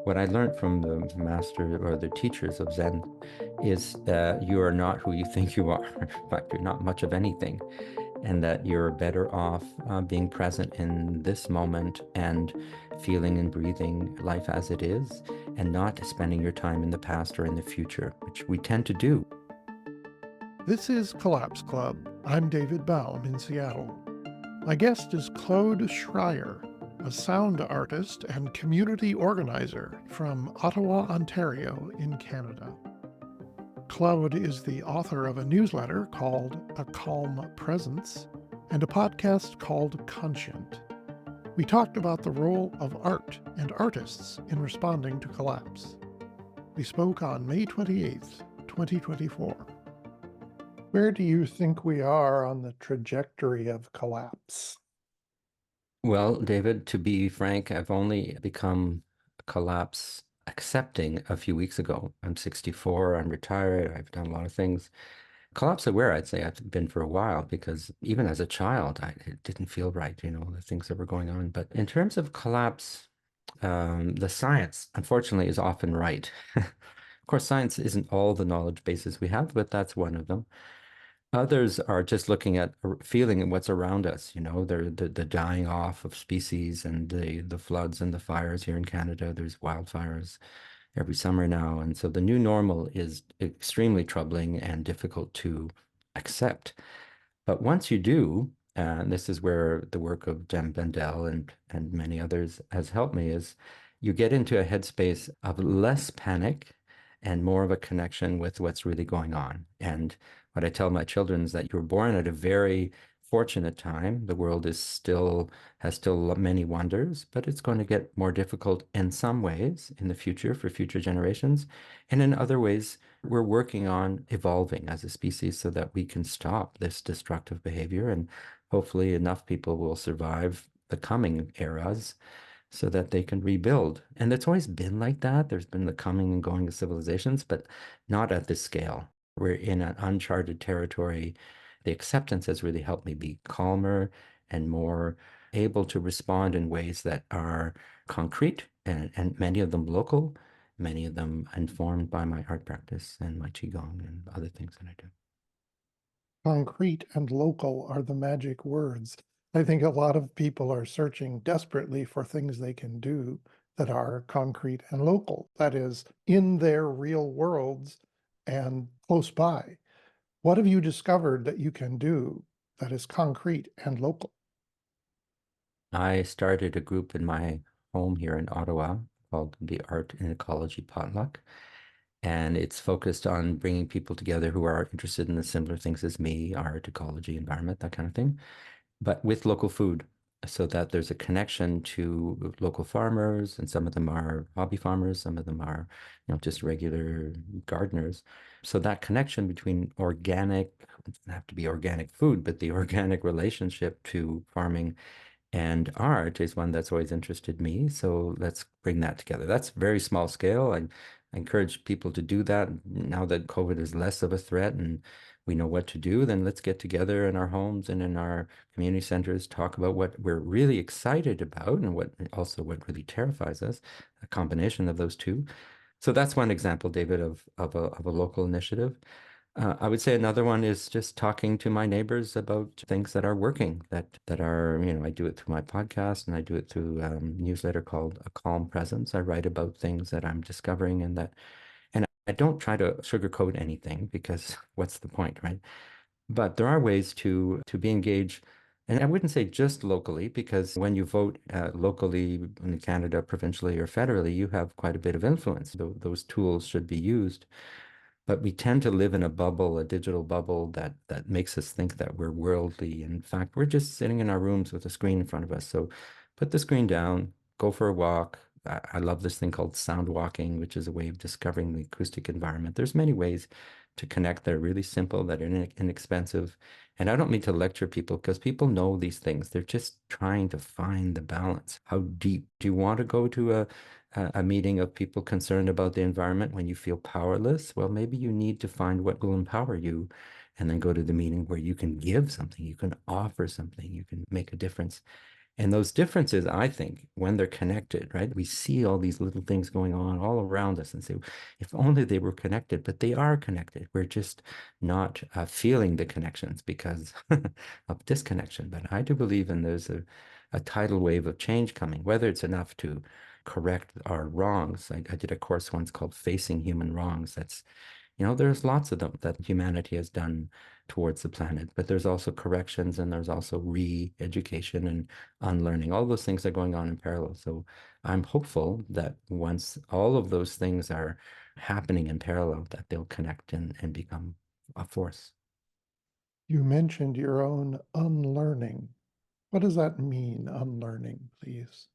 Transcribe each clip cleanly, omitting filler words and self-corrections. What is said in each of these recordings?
What I learned from the master or the teachers of Zen is that you are not who you think you are. In fact, you're not much of anything, and that you're better off being present in this moment and feeling and breathing life as it is, and not spending your time in the past or in the future, which we tend to do. This is Collapse Club. I'm David Baum in Seattle. My guest is Claude Schryer, a sound artist and community organizer from Ottawa, Ontario, in Canada. Claude is the author of a newsletter called A Calm Presence and a podcast called Conscient. We talked about the role of art and artists in responding to collapse. We spoke on May 28th, 2024. Where do you think we are on the trajectory of collapse? Well, David, to be frank, I've only become collapse accepting a few weeks ago. I'm 64, I'm retired, I've done a lot of things. Collapse aware, I'd say I've been for a while because even as a child, it didn't feel right, the things that were going on. But in terms of collapse, the science, unfortunately, is often right. Of course, science isn't all the knowledge bases we have, but that's one of them. Others are just looking at feeling what's around us. They're the dying off of species and the floods and the fires here in Canada. There's wildfires every summer now. And so the new normal is extremely troubling and difficult to accept. But once you do, and this is where the work of Jem Bendel and many others has helped me, is you get into a headspace of less panic and more of a connection with what's really going on. And what I tell my children is that you were born at a very fortunate time. The world has still many wonders, but it's going to get more difficult in some ways in the future for future generations. And in other ways, we're working on evolving as a species so that we can stop this destructive behavior. And hopefully enough people will survive the coming eras so that they can rebuild. And it's always been like that. There's been the coming and going of civilizations, but not at this scale. We're in an uncharted territory. The acceptance has really helped me be calmer and more able to respond in ways that are concrete and many of them local, many of them informed by my art practice and my Qigong and other things that I do. Concrete and local are the magic words. I think a lot of people are searching desperately for things they can do that are concrete and local, that is, in their real worlds and close by. What have you discovered that you can do that is concrete and local? I started a group in my home here in Ottawa called the Art and Ecology Potluck. And it's focused on bringing people together who are interested in the similar things as me, art, ecology, environment, that kind of thing, but with local food so that there's a connection to local farmers, and some of them are hobby farmers, some of them are, just regular gardeners. So that connection between organic, it doesn't have to be organic food, but the organic relationship to farming and art is one that's always interested me. So let's bring that together. That's very small scale. I encourage people to do that now that COVID is less of a threat and we know what to do. Then let's get together in our homes and in our community centers, talk about what we're really excited about and what really terrifies us, a combination of those two. So that's one example, David, of a local initiative. I would say another one is just talking to my neighbors about things that are working, that are, I do it through my podcast and I do it through a newsletter called A Calm Presence. I write about things that I'm discovering and I don't try to sugarcoat anything because what's the point, right? But there are ways to be engaged. And I wouldn't say just locally, because when you vote locally in Canada, provincially or federally, you have quite a bit of influence. Those tools should be used. But we tend to live in a bubble, a digital bubble that makes us think that we're worldly. In fact, we're just sitting in our rooms with a screen in front of us. So put the screen down, go for a walk. I love this thing called sound walking, which is a way of discovering the acoustic environment. There's many ways to connect that are really simple, that are inexpensive. And I don't mean to lecture people because people know these things. They're just trying to find the balance. How deep do you want to go to a meeting of people concerned about the environment when you feel powerless? Well, maybe you need to find what will empower you and then go to the meeting where you can give something, you can offer something, you can make a difference. And those differences, I think, when they're connected, right? We see all these little things going on all around us and say, if only they were connected, but they are connected. We're just not feeling the connections because of disconnection. But I do believe in there's a tidal wave of change coming, whether it's enough to correct our wrongs. I did a course once called Facing Human Wrongs. There's lots of them that humanity has done towards the planet, but there's also corrections and there's also re-education and unlearning. All those things are going on in parallel. So I'm hopeful that once all of those things are happening in parallel, that they'll connect and become a force. You mentioned your own unlearning. What does that mean, unlearning, please?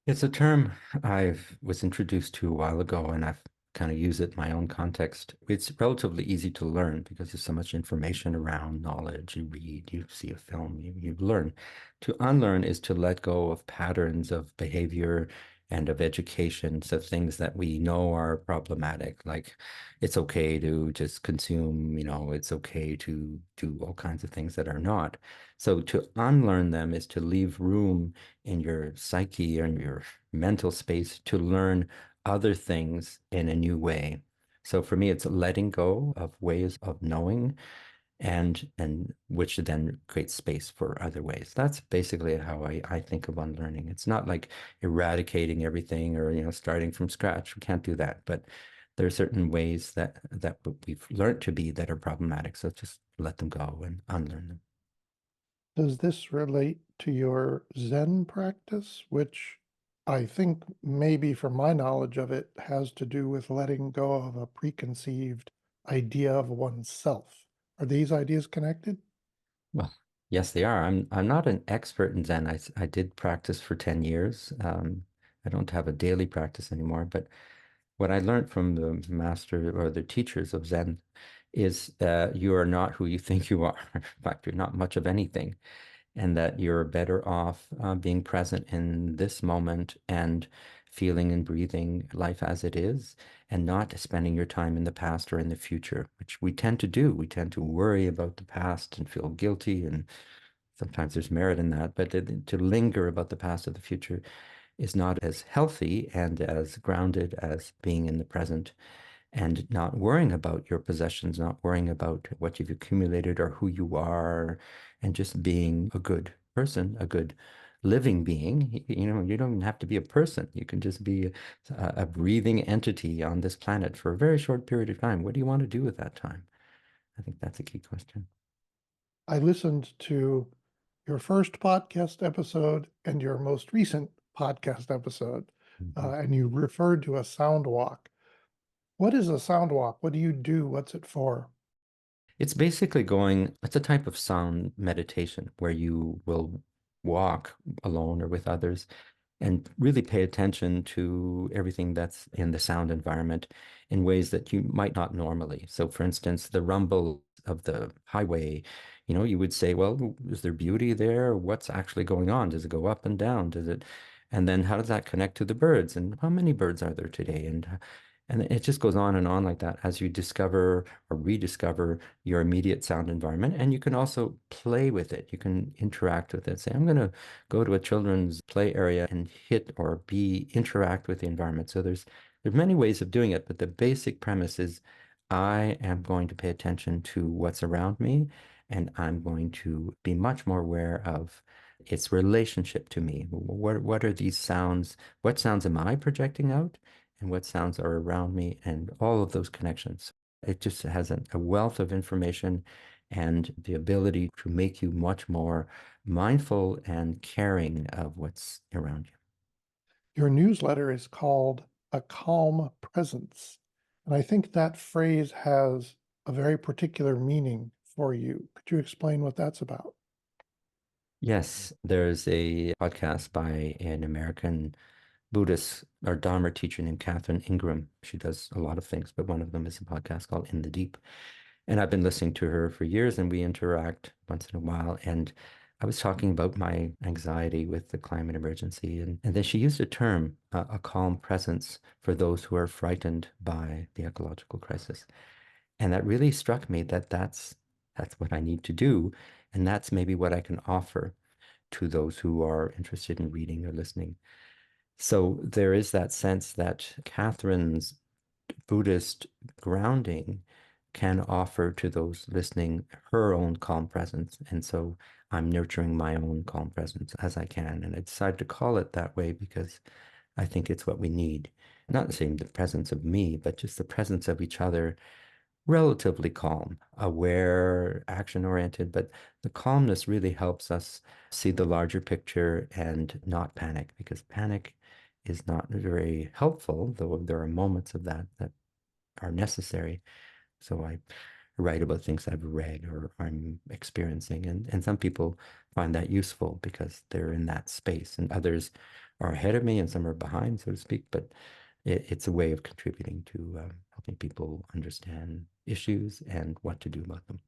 It's a term I was introduced to a while ago, and I've kind of used it in my own context. It's relatively easy to learn because there's so much information around knowledge. You read, you see a film, you learn. To unlearn is to let go of patterns of behavior and of education, so things that we know are problematic, like it's okay to just consume, it's okay to do all kinds of things that are not. So to unlearn them is to leave room in your psyche or in your mental space to learn other things in a new way. So for me, it's letting go of ways of knowing and which then creates space for other ways. That's basically how I think of unlearning. It's not like eradicating everything or starting from scratch. We can't do that. But there are certain ways that we've learned to be that are problematic. So just let them go and unlearn them. Does this relate to your Zen practice, which I think maybe from my knowledge of it has to do with letting go of a preconceived idea of oneself? Are these ideas connected? Well, yes, they are. I'm not an expert in Zen. I did practice for 10 years. I don't have a daily practice anymore, but what I learned from the master or the teachers of Zen is that you are not who you think you are. In fact, you're not much of anything, and that you're better off being present in this moment and feeling and breathing life as it is, and not spending your time in the past or in the future, which we tend to do. We tend to worry about the past and feel guilty, and sometimes there's merit in that, but to linger about the past or the future is not as healthy and as grounded as being in the present and not worrying about your possessions, not worrying about what you've accumulated or who you are, and just being a good person, a good living being. You don't even have to be a person. You can just be a breathing entity on this planet for a very short period of time. What do you want to do with that time? I think that's a key question. I listened to your first podcast episode and your most recent podcast episode, Mhm. and you referred to a sound walk. What is a sound walk? What do you do? What's it for? It's basically it's a type of sound meditation where you will walk alone or with others and really pay attention to everything that's in the sound environment in ways that you might not normally. So, for instance, the rumble of the highway, you would say, well, is there beauty there? What's actually going on? Does it go up and down? And then how does that connect to the birds? And how many birds are there today? And it just goes on and on like that as you discover or rediscover your immediate sound environment. And you can also play with it. You can interact with it. Say, I'm going to go to a children's play area and hit or be interact with the environment. So there's many ways of doing it, but the basic premise is I am going to pay attention to what's around me, and I'm going to be much more aware of its relationship to me. What are these sounds? What sounds am I projecting out? And what sounds are around me, and all of those connections. It just has a wealth of information and the ability to make you much more mindful and caring of what's around you. Your newsletter is called A Calm Presence. And I think that phrase has a very particular meaning for you. Could you explain what that's about? Yes, there's a podcast by an American Buddhist or Dharma teacher named Catherine Ingram. She does a lot of things, but one of them is a podcast called In the Deep. And I've been listening to her for years, and we interact once in a while. And I was talking about my anxiety with the climate emergency, and then she used a term, a calm presence for those who are frightened by the ecological crisis. And that really struck me that that's what I need to do, and that's maybe what I can offer. to those who are interested in reading or listening. So there is that sense that Catherine's Buddhist grounding can offer to those listening her own calm presence. And so I'm nurturing my own calm presence as I can. And I decided to call it that way because I think it's what we need. Not saying the presence of me, but just the presence of each other, relatively calm, aware, action oriented. But the calmness really helps us see the larger picture and not panic, because panic is not very helpful, though there are moments of that are necessary. So I write about things I've read or I'm experiencing. And some people find that useful because they're in that space, and others are ahead of me and some are behind, so to speak. But it's a way of contributing to helping people understand issues and what to do about them.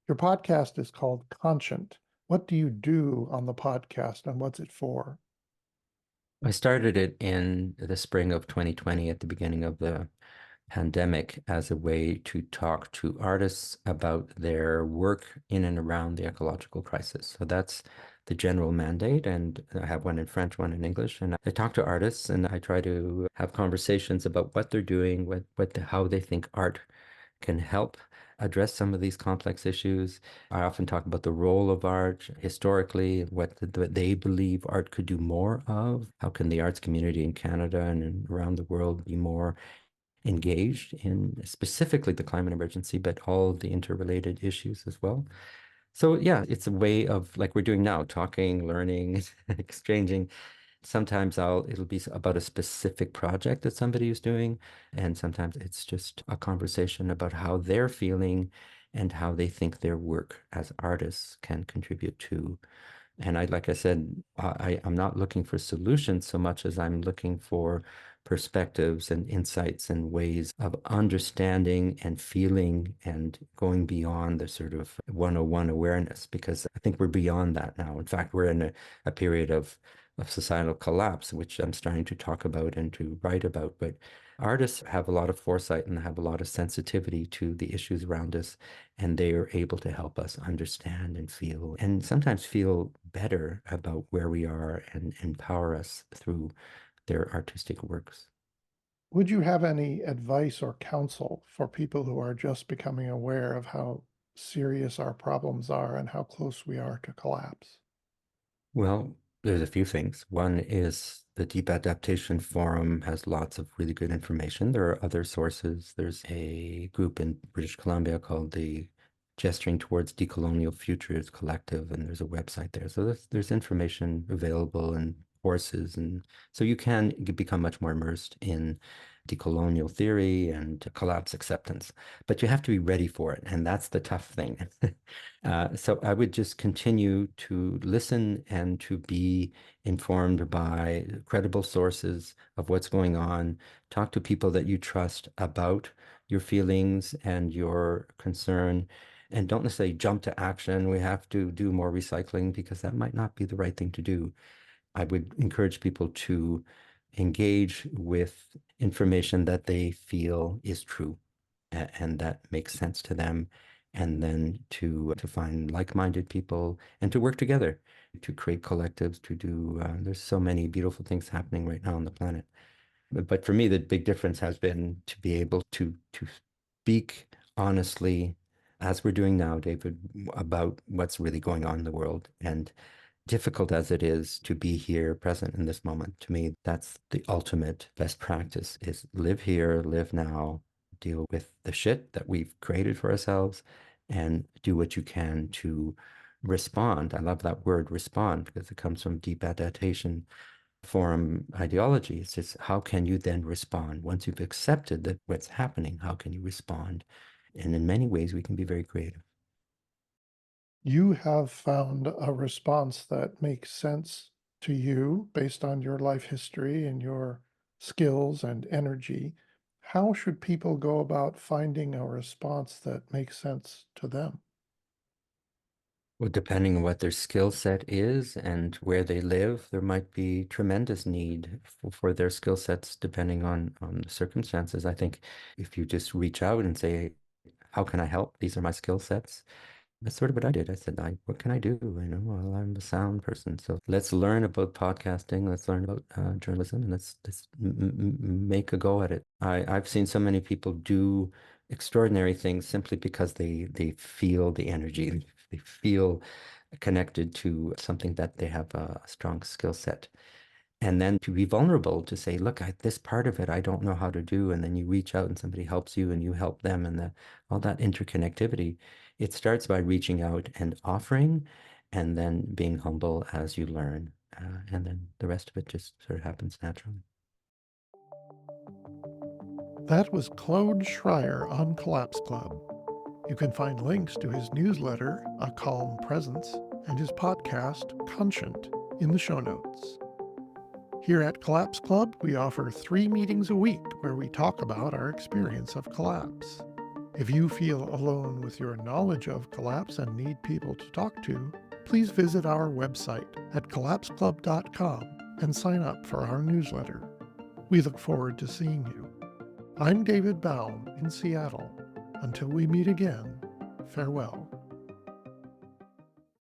Your podcast is called Conscient. What do you do on the podcast and what's it for? I started it in the spring of 2020 at the beginning of the pandemic as a way to talk to artists about their work in and around the ecological crisis. So that's the general mandate. And I have one in French, one in English. And I talk to artists and I try to have conversations about what they're doing, how they think art can help address some of these complex issues. I often talk about the role of art historically, what they believe art could do more of. How can the arts community in Canada and around the world be more engaged in specifically the climate emergency, but all of the interrelated issues as well. So yeah, it's a way of like we're doing now, talking, learning, exchanging. Sometimes it'll be about a specific project that somebody is doing, and sometimes it's just a conversation about how they're feeling and how they think their work as artists can contribute to. And like I said, I'm not looking for solutions so much as I'm looking for perspectives and insights and ways of understanding and feeling and going beyond the sort of 101 awareness, because I think we're beyond that now. In fact, we're in a period of societal collapse, which I'm starting to talk about and to write about. But artists have a lot of foresight and have a lot of sensitivity to the issues around us, and they are able to help us understand and feel, and sometimes feel better about where we are and empower us through their artistic works. Would you have any advice or counsel for people who are just becoming aware of how serious our problems are and how close we are to collapse? Well, there's a few things. One is the Deep Adaptation Forum has lots of really good information. There are other sources. There's a group in British Columbia called the Gesturing Towards Decolonial Futures Collective, and there's a website there. So there's information available and courses, and so you can become much more immersed in decolonial theory and collapse acceptance. But you have to be ready for it, and that's the tough thing. So I would just continue to listen and to be informed by credible sources of what's going on. Talk to people that you trust about your feelings and your concern. And don't necessarily jump to action. We have to do more recycling because that might not be the right thing to do. I would encourage people to engage with information that they feel is true and that makes sense to them, and then to find like-minded people and to work together to create collectives to do. There's so many beautiful things happening right now on the planet. But for me, the big difference has been to be able to speak honestly, as we're doing now, David, about what's really going on in the world. And difficult as it is to be here present in this moment, to me, that's the ultimate best practice is live here, live now, deal with the shit that we've created for ourselves, and do what you can to respond. I love that word respond because it comes from deep adaptation forum ideology. It's just how can you then respond? Once you've accepted that what's happening, how can you respond? And in many ways, we can be very creative. You have found a response that makes sense to you based on your life history and your skills and energy. How should people go about finding a response that makes sense to them? Well, depending on what their skill set is and where they live, there might be tremendous need for their skill sets depending on the circumstances. I think if you just reach out and say, how can I help? These are my skill sets. That's sort of what I did. I said, what can I do? Well, I'm a sound person, so let's learn about podcasting. Let's learn about journalism, and let's make a go at it. I've seen so many people do extraordinary things simply because they feel the energy, they feel connected to something that they have a strong skill set. And then to be vulnerable to say, look, this part of it I don't know how to do, and then you reach out and somebody helps you and you help them, and all that interconnectivity. It starts by reaching out and offering, and then being humble as you learn, and then the rest of it just sort of happens naturally. That was Claude Schryer on Collapse Club. You can find links to his newsletter, A Calm Presence, and his podcast, Conscient, in the show notes. Here at Collapse Club, we offer 3 meetings a week where we talk about our experience of collapse. If you feel alone with your knowledge of collapse and need people to talk to, please visit our website at collapseclub.com and sign up for our newsletter. We look forward to seeing you. I'm David Baum in Seattle. Until we meet again, farewell.